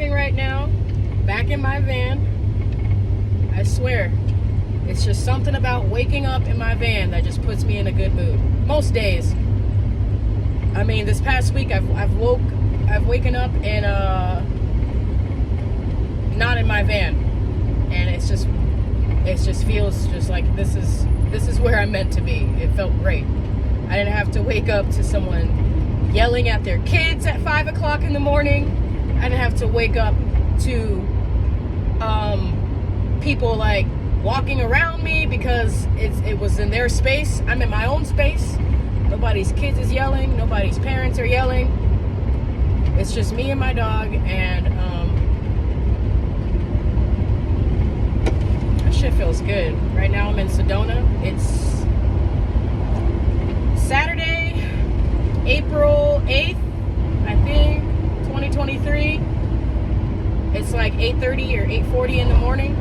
driving right now, back in my van. I swear, it's just something about waking up in my van that just puts me in a good mood. Most days. I mean, this past week I've waken up in not in my van, and it just feels just like this is where I'm meant to be. It felt great. I didn't have to wake up to someone yelling at their kids at 5 o'clock in the morning. I didn't have to wake up to people like walking around me because it was in their space. I'm in my own space. Nobody's kids is yelling. Nobody's parents are yelling. It's just me and my dog, and that shit feels good. Right now I'm in Sedona. It's Saturday, April 8th, I think, 2023. It's like 8:30 or 8:40 in the morning.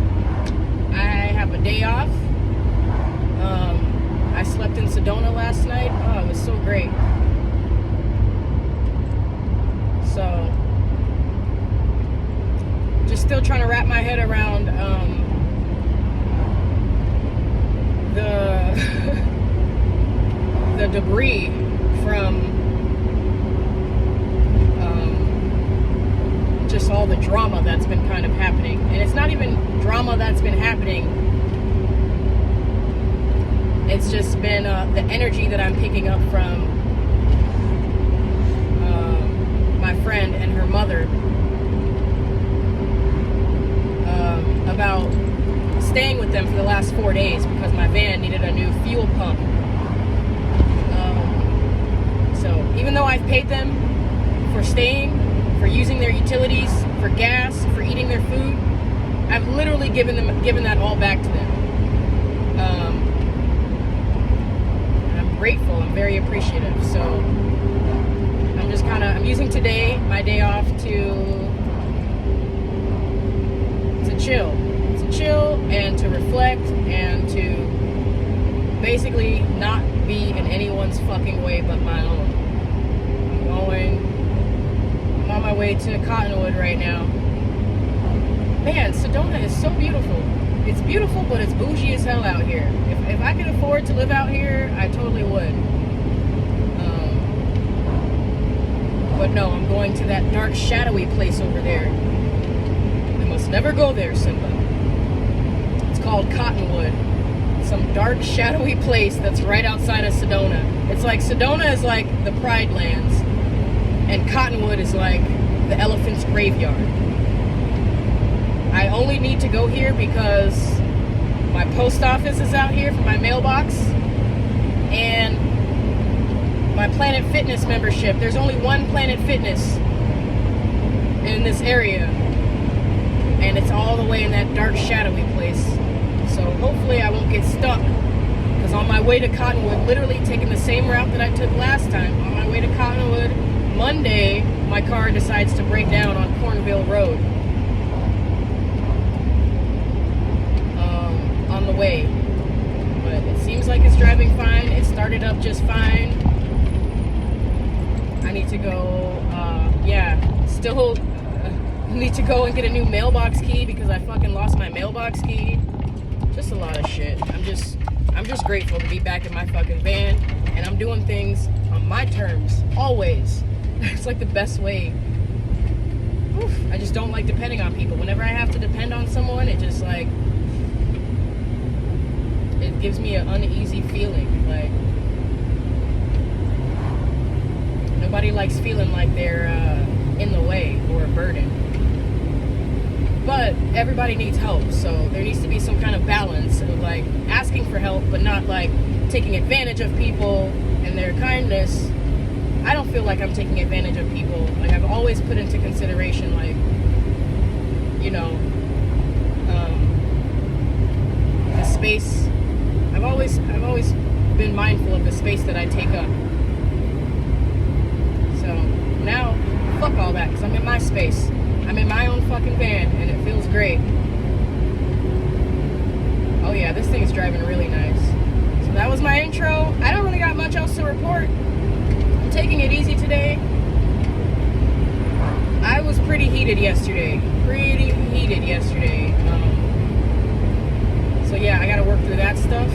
I have a day off. I slept in Sedona last night. Oh, it was so great. So, just still trying to wrap my head around the debris from just all the drama that's been kind of happening. And it's not even drama that's been happening. It's just been the energy that I'm picking up from my friend and her mother about staying with them for the last 4 days because my van needed a new fuel pump. So even though I've paid them for staying, for using their utilities, for gas, for eating their food, I've literally given that all back to them. And I'm grateful. I'm very appreciative. So I'm using today, my day off, to chill and to reflect and to basically not be in anyone's fucking way but my own. I'm on my way to Cottonwood right now. Man, Sedona is so beautiful. It's beautiful, but it's bougie as hell out here. If I could afford to live out here, I totally would. But no, I'm going to that dark, shadowy place over there. We must never go there, Simba. It's called Cottonwood. Some dark, shadowy place that's right outside of Sedona. It's like Sedona is like the Pride Lands, and Cottonwood is like the elephant's graveyard. I only need to go here because my post office is out here for my mailbox, and my Planet Fitness membership. There's only one Planet Fitness in this area, and it's all the way in that dark, shadowy place. So hopefully I won't get stuck, because on my way to Cottonwood, literally taking the same route that I took last time, on my way to Cottonwood, Monday, my car decides to break down on Cornville Road. On the way. But it seems like it's driving fine. It started up just fine. I need to go, still need to go and get a new mailbox key because I fucking lost my mailbox key. Just a lot of shit. I'm just grateful to be back in my fucking van, and I'm doing things on my terms, always. It's like the best way. Oof, I just don't like depending on people. Whenever I have to depend on someone, it just like, it gives me an uneasy feeling. Like, nobody likes feeling like they're in the way or a burden. But everybody needs help, so there needs to be some kind of balance of like asking for help, but not like taking advantage of people and their kindness. I don't feel like I'm taking advantage of people. Like, I've always put into consideration, like, you know, the space. I've always been mindful of the space that I take up. So now, fuck all that, because I'm in my space. I'm in my own fucking van, and it feels great. Oh yeah, this thing is driving really nice. So that was my intro. I don't really got much else to report. I'm taking it easy today. I was pretty heated heated yesterday. So yeah, I gotta work through that stuff.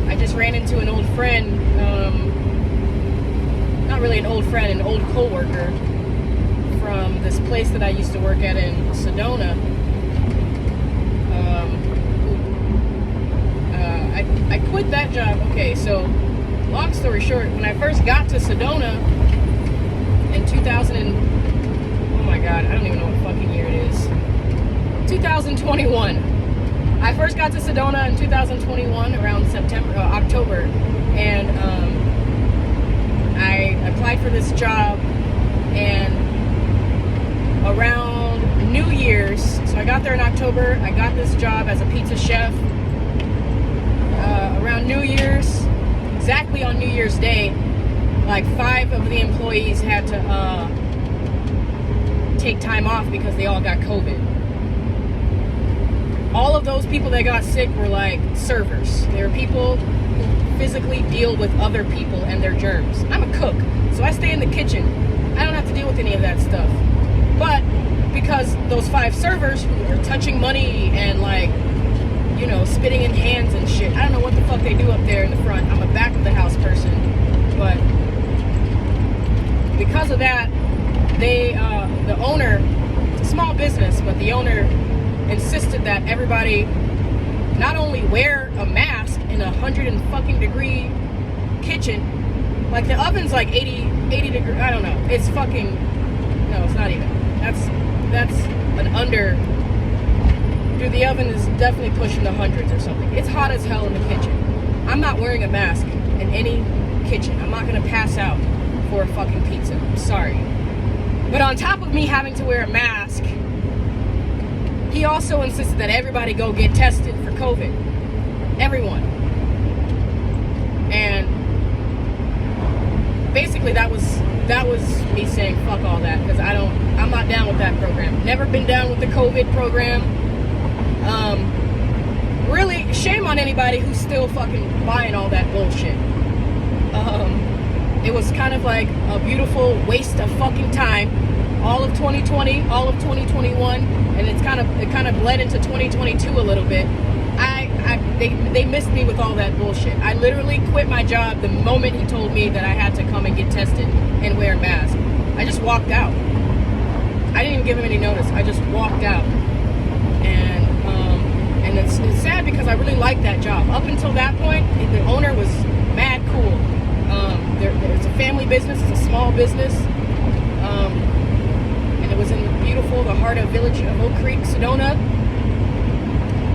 I just ran into an old friend, not really an old friend, an old co-worker from this place that I used to work at in Sedona. I quit that job. Okay, so long story short, when I first got to Sedona in 2000 and, oh my god, I don't even know what fucking year it is. 2021. I first got to Sedona in 2021 around October, and I applied for this job, and around New Year's, so I got there in October, I got this job as a pizza chef. Around New Year's, exactly on New Year's Day, like 5 of the employees had to take time off because they all got COVID. All of those people that got sick were like servers. They were people who physically deal with other people and their germs. I'm a cook, so I stay in the kitchen. I don't have to deal with any of that stuff. But because those 5 servers who are touching money and like, you know, spitting in hands and shit, I don't know what the fuck they do up there in the front. I'm a back of the house person. But because of that, they, the owner, small business, but the owner insisted that everybody not only wear a mask in 100-degree kitchen, like the oven's like 80 degree, I don't know, it's fucking, no, it's not even, that's an under, dude, the oven is definitely pushing the hundreds or something. It's hot as hell in the kitchen. I'm not wearing a mask in any kitchen. I'm not gonna pass out for a fucking pizza, I'm sorry. But on top of me having to wear a mask, he also insisted that everybody go get tested for COVID. Everyone. And basically that was me saying fuck all that, because I'm not down with that program. Never been down with the COVID program. Really, shame on anybody who's still fucking buying all that bullshit. It was kind of like a beautiful waste of fucking time. All of 2020, all of 2021, and it kind of bled into 2022 a little bit. They missed me with all that bullshit. I literally quit my job the moment he told me that I had to come and get tested and wear a mask. I just walked out. I didn't even give him any notice. I just walked out. And it's sad because I really liked that job. Up until that point, the owner was mad cool. It's a family business. It's a small business. And it was in the heart of village of Oak Creek, Sedona.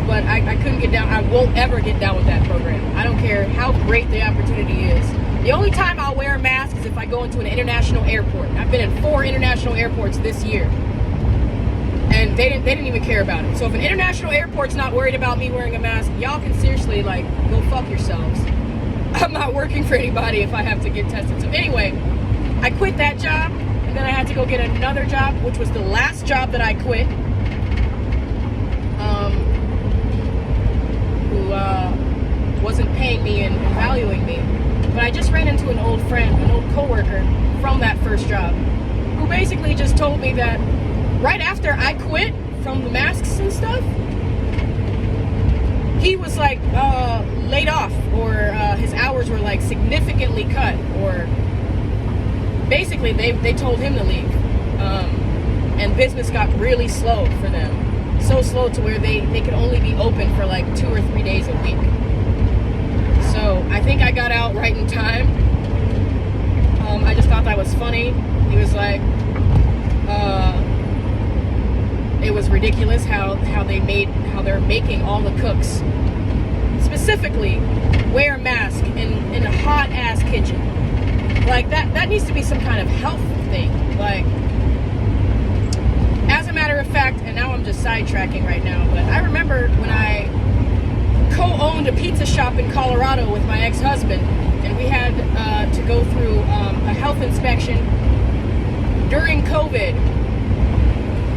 But I couldn't get down. I won't ever get down with that program. I don't care how great the opportunity is. The only time I'll wear a mask is if I go into an international airport. I've been in 4 international airports this year. And they didn't even care about it. So if an international airport's not worried about me wearing a mask, y'all can seriously, like, go fuck yourselves. I'm not working for anybody if I have to get tested. So anyway, I quit that job, and then I had to go get another job, which was the last job that I quit. Who wasn't paying me and valuing me. But I just ran into an old friend, an old coworker from that first job, who basically just told me that right after I quit from the masks and stuff, he was like laid off, or his hours were like significantly cut, or basically they told him to leave. And business got really slow for them. So slow to where they could only be open for like 2 or 3 days a week. So I think I got out right in time. I just thought that was funny. He was like, it was ridiculous how they're making all the cooks specifically wear a mask in a hot ass kitchen. Like that needs to be some kind of health thing. Like, as a matter of fact, and now I'm just sidetracking right now, but I remember when I co-owned a pizza shop in Colorado with my ex-husband, and we had to go through a health inspection during COVID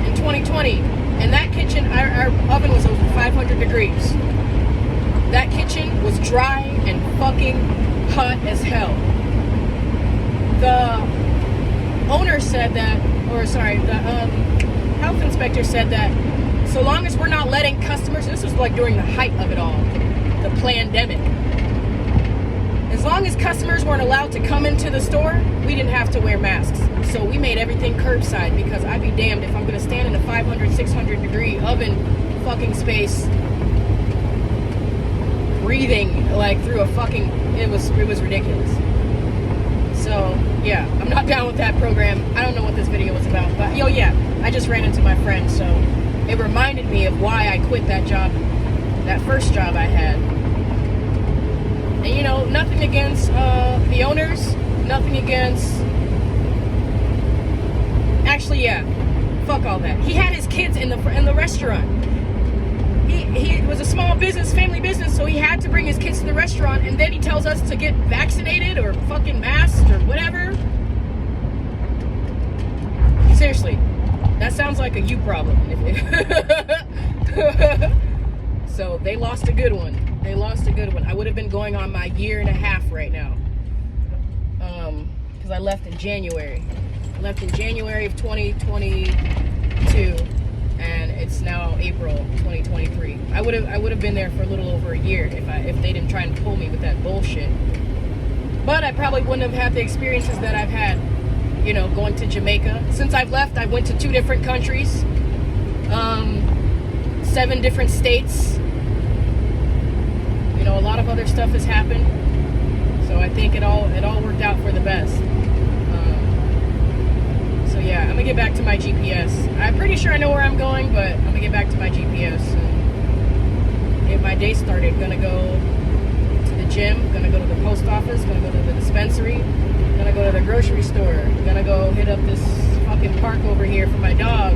in 2020. And that kitchen, our oven was over 500 degrees. That kitchen was dry and fucking hot as hell. The owner said that, or the health inspector said that so long as we're not letting customers, this was like during the height of it all, the pandemic. As long as customers weren't allowed to come into the store, we didn't have to wear masks. So we made everything curbside, because I'd be damned if I'm going to stand in a 500, 600 degree oven fucking space breathing like through a fucking, it was ridiculous. So yeah, I'm not down with that program. I don't know what this video was about, but yeah, I just ran into my friend, so it reminded me of why I quit that job, that first job I had. And you know, nothing against the owners, nothing against, actually, yeah, fuck all that. He had his kids in the restaurant. He was a small business, family business, so he had to bring his kids to the restaurant, and then he tells us to get vaccinated or fucking masked or whatever. Seriously, that sounds like a you problem. So they lost a good one. They lost a good one. I would have been going on my year and a half right now. Because I left in January. I left in January of 2022. And it's now April 2023. I would have been there for a little over a year if they didn't try and pull me with that bullshit. But I probably wouldn't have had the experiences that I've had, you know, going to Jamaica. Since I've left, I went to 2 different countries, 7 different states. You know, a lot of other stuff has happened. So I think it all worked out for the best. So yeah, I'm gonna get back to my GPS. I'm pretty sure I know where I'm going, but I'm gonna get back to my GPS and get my day started. Gonna go to the gym, gonna go to the post office, gonna go to the dispensary, gonna go to the grocery store, gonna go hit up this fucking park over here for my dog,